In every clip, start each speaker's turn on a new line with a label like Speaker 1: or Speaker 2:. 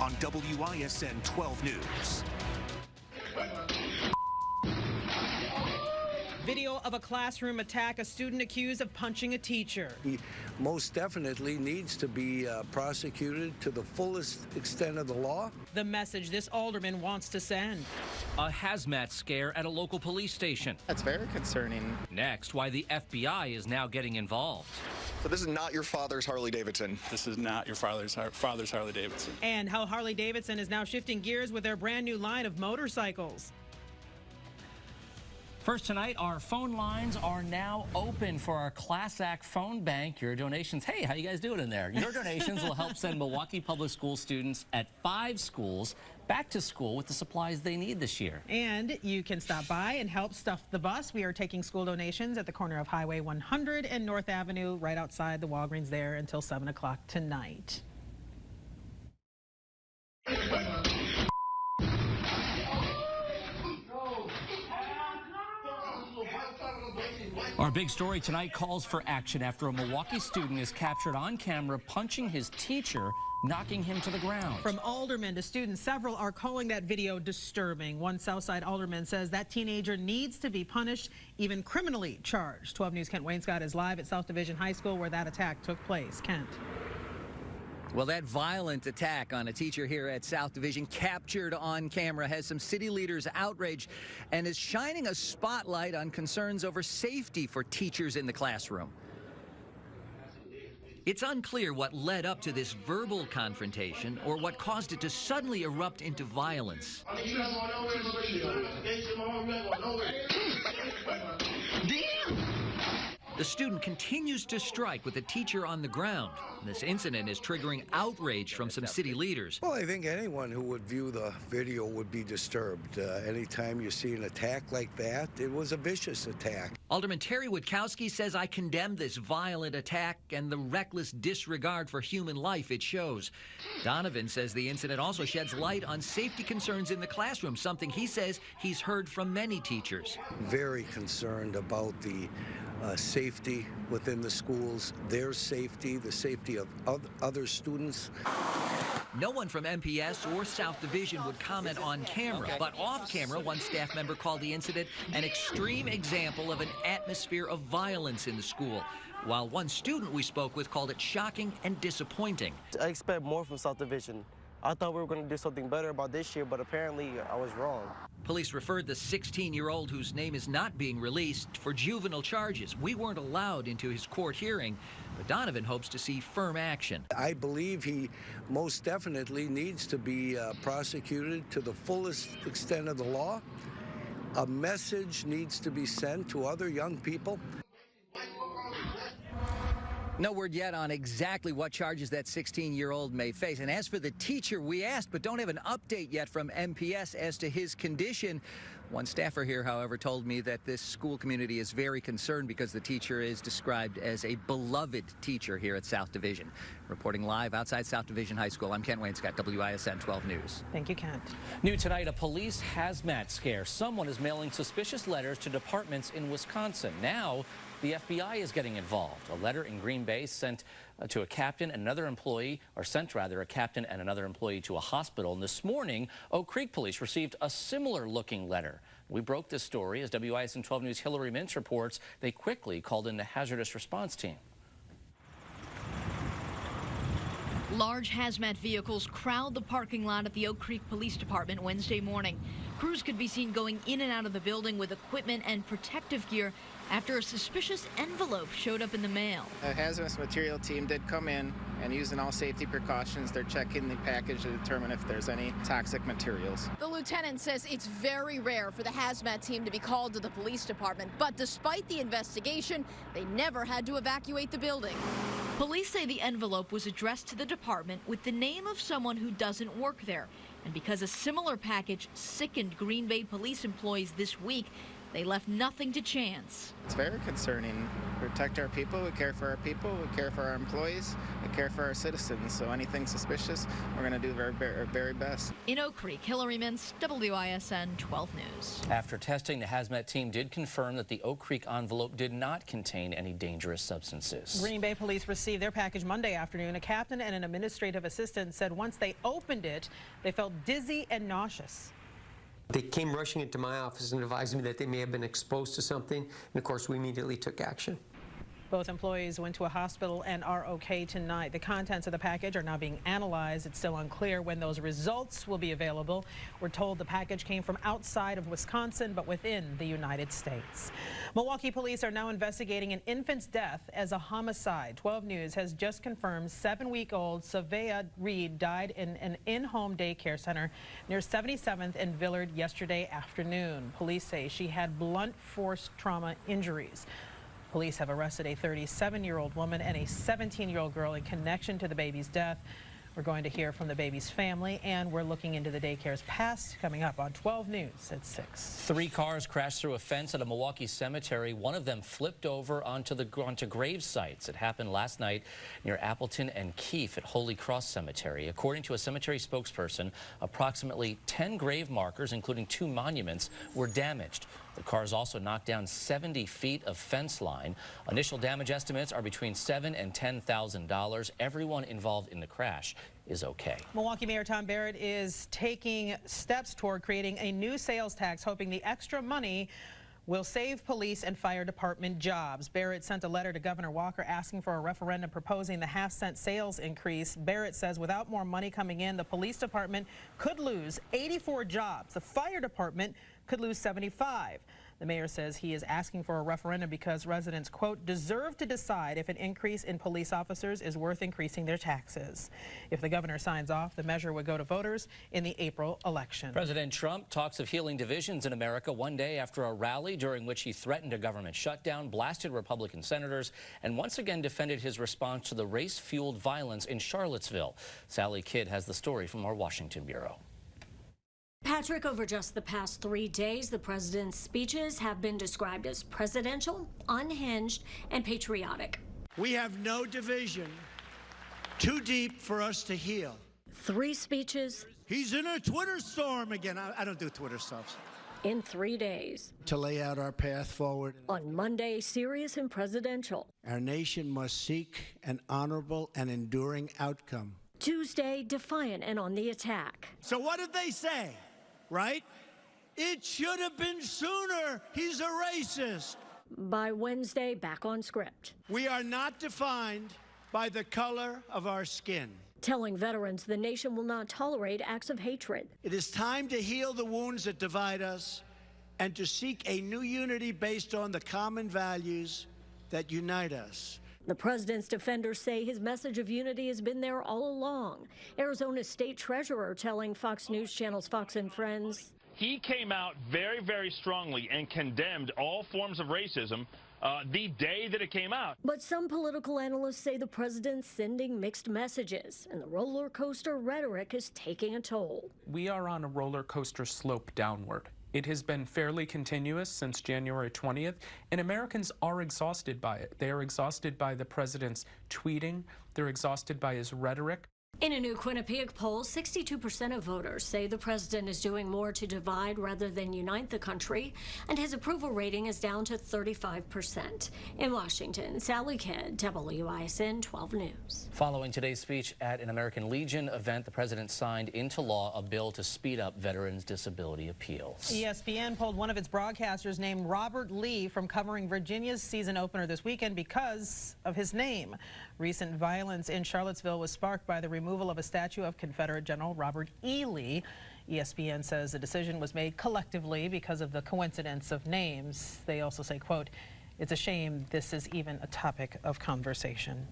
Speaker 1: on WISN 12 News.
Speaker 2: Video of a classroom attack, a student accused of punching a teacher.
Speaker 3: He most definitely needs to be prosecuted to the fullest extent of the law.
Speaker 2: The message this alderman wants to send.
Speaker 4: A hazmat scare at a local police station.
Speaker 5: That's very concerning.
Speaker 4: Next, why the FBI is now getting involved.
Speaker 6: So this is not your father's Harley Davidson.
Speaker 7: This is not your father's Harley Davidson.
Speaker 2: And how Harley Davidson is now shifting gears with their brand new line of motorcycles.
Speaker 4: First tonight, our phone lines are now open for our Class Act phone bank. Your donations, hey, how you guys doing in there? Your donations will help send Milwaukee Public School students at 5 schools back to school with the supplies they need this year.
Speaker 2: And you can stop by and help stuff the bus. We are taking school donations at the corner of Highway 100 and North Avenue, right outside the Walgreens there until 7 o'clock tonight.
Speaker 4: Our big story tonight calls for action after a Milwaukee student is captured on camera punching his teacher, knocking him to the ground.
Speaker 2: From aldermen to students, several are calling that video disturbing. One Southside alderman says that teenager needs to be punished, even criminally charged. 12 News' Kent Wainscott is live at South Division High School where that attack took place. Kent.
Speaker 8: Well, that violent attack on a teacher here at South Division, captured on camera, has some city leaders outraged and is shining a spotlight on concerns over safety for teachers in the classroom. It's unclear what led up to this verbal confrontation or what caused it to suddenly erupt into violence. The student continues to strike with the teacher on the ground. This incident is triggering outrage from some city leaders.
Speaker 3: Well, I think anyone who would view the video would be disturbed. Anytime you see an attack like that, it was a vicious attack.
Speaker 8: Alderman Terry Witkowski says, I condemn this violent attack and the reckless disregard for human life it shows. Donovan says the incident also sheds light on safety concerns in the classroom, something he says he's heard from many teachers.
Speaker 3: Very concerned about the safety within the schools, their safety, the safety of other students.
Speaker 8: No one from MPS or South Division would comment on camera, but off camera, one staff member called the incident an extreme example of an atmosphere of violence in the school, while one student we spoke with called it shocking and disappointing.
Speaker 9: I expect more from South Division. I thought we were going to do something better about this year, but apparently I was wrong.
Speaker 8: Police referred the 16-year-old, whose name is not being released, for juvenile charges. We weren't allowed into his court hearing, but Donovan hopes to see firm action.
Speaker 3: I believe he most definitely needs to be prosecuted to the fullest extent of the law. A message needs to be sent to other young people.
Speaker 8: No word yet on exactly what charges that 16-year-old may face. And as for the teacher, we asked, but don't have an update yet from MPS as to his condition. One staffer here, however, told me that this school community is very concerned because the teacher is described as a beloved teacher here at South Division. Reporting live outside South Division High School, I'm Kent Wainscott, WISN 12 News.
Speaker 2: Thank you, Kent.
Speaker 4: New tonight, a police hazmat scare. Someone is mailing suspicious letters to departments in Wisconsin. Now, the FBI is getting involved. A letter in Green Bay sent to a captain and another employee, or sent rather a captain and another employee to a hospital. And this morning, Oak Creek police received a similar looking letter. We broke this story as WISN 12 News' Hillary Mintz reports they quickly called in the hazardous response team.
Speaker 10: Large hazmat vehicles crowd the parking lot at the Oak Creek Police Department Wednesday morning. Crews could be seen going in and out of the building with equipment and protective gear after a suspicious envelope showed up in the mail.
Speaker 5: A hazardous material team did come in, and using all safety precautions, they're checking the package to determine if there's any toxic materials.
Speaker 11: The lieutenant says it's very rare for the hazmat team to be called to the police department, but despite the investigation, they never had to evacuate the building.
Speaker 10: Police say the envelope was addressed to the department with the name of someone who doesn't work there. And because a similar package sickened Green Bay police employees this week, they left nothing to chance.
Speaker 5: It's very concerning. We protect our people, we care for our people, we care for our employees, we care for our citizens. So anything suspicious, we're going to do our very best.
Speaker 10: In Oak Creek, Hillary Mintz, WISN 12 News.
Speaker 4: After testing, the hazmat team did confirm that the Oak Creek envelope did not contain any dangerous substances.
Speaker 2: Green Bay police received their package Monday afternoon. A captain and an administrative assistant said once they opened it, they felt dizzy and nauseous.
Speaker 12: They came rushing into my office and advised me that they may have been exposed to something, and of course we immediately took action.
Speaker 2: Both employees went to a hospital and are okay tonight. The contents of the package are now being analyzed. It's still unclear when those results will be available. We're told the package came from outside of Wisconsin, but within the United States. Milwaukee police are now investigating an infant's death as a homicide. 12 News has just confirmed 7-week-old Savea Reed died in an in-home daycare center near 77th and Villard yesterday afternoon. Police say she had blunt force trauma injuries. Police have arrested a 37-year-old woman and a 17-year-old girl in connection to the baby's death. We're going to hear from the baby's family, and we're looking into the daycare's past coming up on 12 News at 6.
Speaker 4: 3 cars crashed through a fence at a Milwaukee cemetery. One of them flipped over onto grave sites. It happened last night near Appleton and Keefe at Holy Cross Cemetery. According to a cemetery spokesperson, approximately 10 grave markers, including 2 monuments, were damaged. The cars also knocked down 70 feet of fence line. Initial damage estimates are between $7,000 and $10,000. Everyone involved in the crash is okay.
Speaker 2: Milwaukee Mayor Tom Barrett is taking steps toward creating a new sales tax, hoping the extra money will save police and fire department jobs. Barrett sent a letter to Governor Walker asking for a referendum proposing the half-cent sales increase. Barrett says without more money coming in, the police department could lose 84 jobs. The fire department could lose 75. The mayor says he is asking for a referendum because residents, quote, deserve to decide if an increase in police officers is worth increasing their taxes. If the governor signs off, the measure would go to voters in the April election.
Speaker 4: President Trump talks of healing divisions in America one day after a rally during which he threatened a government shutdown, blasted Republican senators, and once again defended his response to the race-fueled violence in Charlottesville. Sally Kidd has the story from our Washington bureau.
Speaker 13: Patrick, over just the past 3 days, the president's speeches have been described as presidential, unhinged, and patriotic.
Speaker 14: We have no division too deep for us to heal.
Speaker 13: 3 speeches.
Speaker 14: He's in a Twitter storm again. I don't do Twitter stuff.
Speaker 13: In 3 days.
Speaker 14: To lay out our path forward.
Speaker 13: On Monday, serious and presidential.
Speaker 14: Our nation must seek an honorable and enduring outcome.
Speaker 13: Tuesday, defiant and on the attack.
Speaker 14: So what did they say? Right? It should have been sooner. He's a racist.
Speaker 13: By Wednesday, back on script.
Speaker 14: We are not defined by the color of our skin.
Speaker 13: Telling veterans the nation will not tolerate acts of hatred.
Speaker 14: It is time to heal the wounds that divide us and to seek a new unity based on the common values that unite us.
Speaker 13: The president's defenders say his message of unity has been there all along. Arizona's state treasurer telling Fox News Channel's Fox and Friends.
Speaker 15: He came out very, very strongly and condemned all forms of racism the day that it came out.
Speaker 13: But some political analysts say the president's sending mixed messages, and the roller coaster rhetoric is taking a toll.
Speaker 16: We are on a roller coaster slope downward. It has been fairly continuous since January 20th, and Americans are exhausted by it. They are exhausted by the president's tweeting. They're exhausted by his rhetoric.
Speaker 13: In a new Quinnipiac poll, 62% of voters say the president is doing more to divide rather than unite the country, and his approval rating is down to 35%. In Washington, Sally Kidd, WISN 12 News.
Speaker 4: Following today's speech at an American Legion event, the president signed into law a bill to speed up veterans' disability appeals.
Speaker 2: ESPN pulled one of its broadcasters named Robert Lee from covering Virginia's season opener this weekend because of his name. Recent violence in Charlottesville was sparked by the removal of a statue of Confederate General Robert E. Lee. ESPN says the decision was made collectively because of the coincidence of names. They also say, quote, it's a shame this is even a topic of conversation.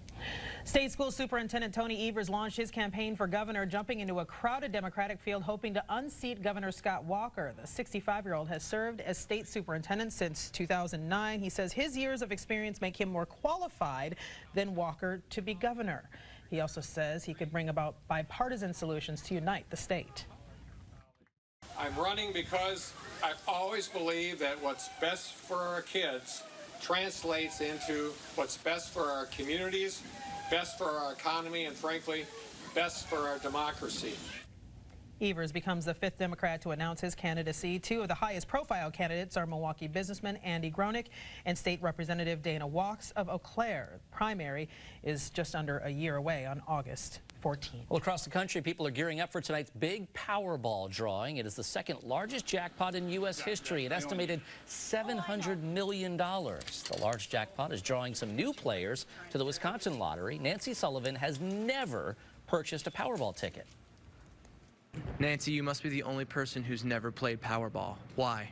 Speaker 2: State School Superintendent Tony Evers launched his campaign for governor, jumping into a crowded Democratic field, hoping to unseat Governor Scott Walker. The 65-year-old has served as state superintendent since 2009. He says his years of experience make him more qualified than Walker to be governor. He also says he could bring about bipartisan solutions to unite the state.
Speaker 17: I'm running because I've always believed that what's best for our kids translates into what's best for our communities, best for our economy, and frankly, best for our democracy.
Speaker 2: Evers becomes the 5th Democrat to announce his candidacy. 2 of the highest profile candidates are Milwaukee businessman Andy Gronick and State Representative Dana Walks of Eau Claire. The primary is just under a year away on August 14th.
Speaker 4: Well, across the country, people are gearing up for tonight's big Powerball drawing. It is the 2nd largest jackpot in U.S. history, an estimated $700 million. The large jackpot is drawing some new players to the Wisconsin lottery. Nancy Sullivan has never purchased a Powerball ticket.
Speaker 18: Nancy, you must be the only person who's never played Powerball. Why?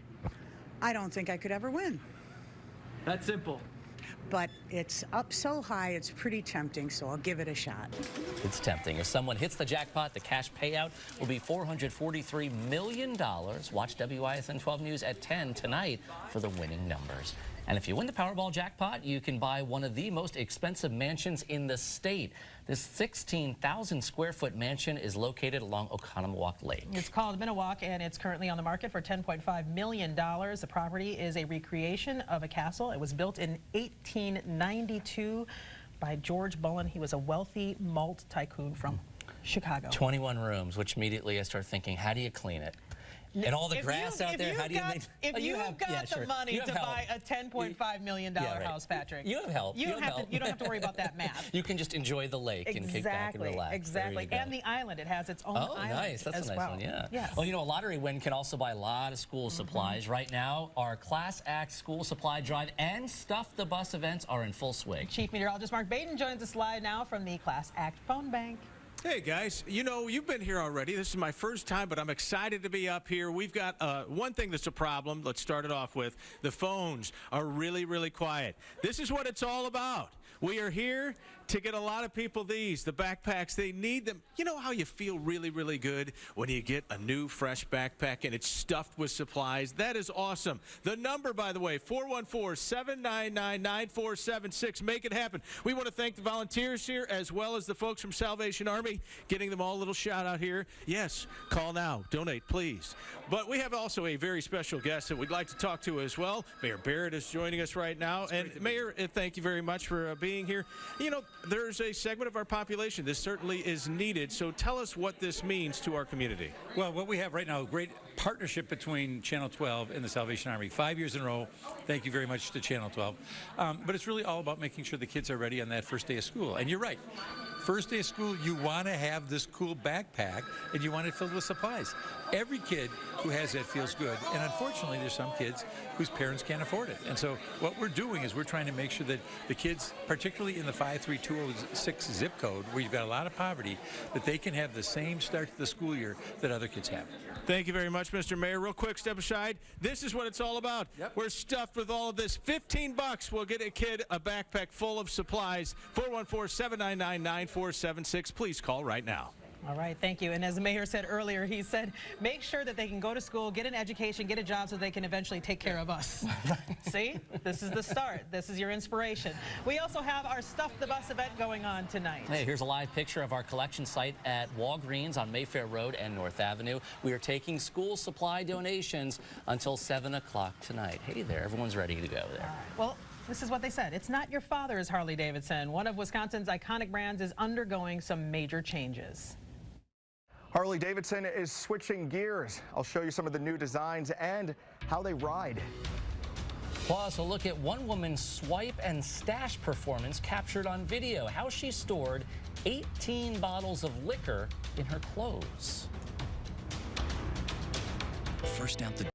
Speaker 19: I don't think I could ever win.
Speaker 18: That's simple.
Speaker 19: But it's up so high, it's pretty tempting, so I'll give it a shot.
Speaker 4: It's tempting. If someone hits the jackpot, the cash payout will be $443 million. Watch WISN 12 News at 10 tonight for the winning numbers. And if you win the Powerball jackpot, you can buy one of the most expensive mansions in the state. This 16,000 square foot mansion is located along Oconomowoc Lake.
Speaker 2: It's called Minnewauk, and it's currently on the market for $10.5 million. The property is a recreation of a castle. It was built in 1892 by George Bullen. He was a wealthy malt tycoon from Chicago.
Speaker 4: 21 rooms, which immediately I start thinking, how do you clean it? And all the grass out there, how do you make...
Speaker 2: If you've got the money to buy a $10.5 million house, Patrick.
Speaker 4: You have help.
Speaker 2: You don't have to worry about that math.
Speaker 4: You can just enjoy the lake and kick back and relax.
Speaker 2: Exactly. And the island. It has its own island.
Speaker 4: Oh, nice. That's a nice one, yeah.
Speaker 2: Yes.
Speaker 4: Well, you know, a lottery win can also buy a lot of school supplies. Right now, our Class Act school supply drive and Stuff the Bus events are in full swing.
Speaker 2: Chief Meteorologist Mark Baden joins us live now from the Class Act phone bank.
Speaker 20: Hey guys, you know, you've been here already. This is my first time, but I'm excited to be up here. We've got one thing that's a problem. Let's start it off with the phones are really, really quiet. This is what it's all about. We are here to get a lot of people the backpacks. They need them. You know how you feel really, really good when you get a new, fresh backpack and it's stuffed with supplies? That is awesome. The number, by the way, 414-799-9476. Make it happen. We want to thank the volunteers here as well as the folks from Salvation Army, getting them all a little shout out here. Yes, call now. Donate, please. But we have also a very special guest that we'd like to talk to as well. Mayor Barrett is joining us right now. And Mayor, thank you very much for being here. You know, there's a segment of our population. This certainly is needed. So tell us what this means to our community.
Speaker 21: Well, what we have right now, a great partnership between Channel 12 and the Salvation Army. 5 years in a row. Thank you very much to Channel 12. But it's really all about making sure the kids are ready on that first day of school. And you're right. First day of school, you want to have this cool backpack, and you want it filled with supplies. Every kid who has that feels good, and unfortunately, there's some kids whose parents can't afford it. And so what we're doing is we're trying to make sure that the kids, particularly in the 53206 zip code, where you've got a lot of poverty, that they can have the same start to the school year that other kids have.
Speaker 20: Thank you very much, Mr. Mayor. Real quick, step aside. This is what it's all about. Yep. We're stuffed with all of this. $15 will get a kid a backpack full of supplies. 414-799-9476. Please call right now.
Speaker 2: All right, thank you. And as the mayor said earlier, he said, make sure that they can go to school, get an education, get a job so they can eventually take care of us. See? This is the start. This is your inspiration. We also have our Stuff the Bus event going on tonight.
Speaker 4: Hey, here's a live picture of our collection site at Walgreens on Mayfair Road and North Avenue. We are taking school supply donations until 7 o'clock tonight. Hey there, everyone's ready to go there.
Speaker 2: Well, this is what they said. It's not your father's Harley Davidson. One of Wisconsin's iconic brands is undergoing some major changes.
Speaker 6: Harley Davidson is switching gears. I'll show you some of the new designs and how they ride.
Speaker 4: Plus, a look at one woman's swipe and stash performance captured on video. How she stored 18 bottles of liquor in her clothes.
Speaker 22: First out the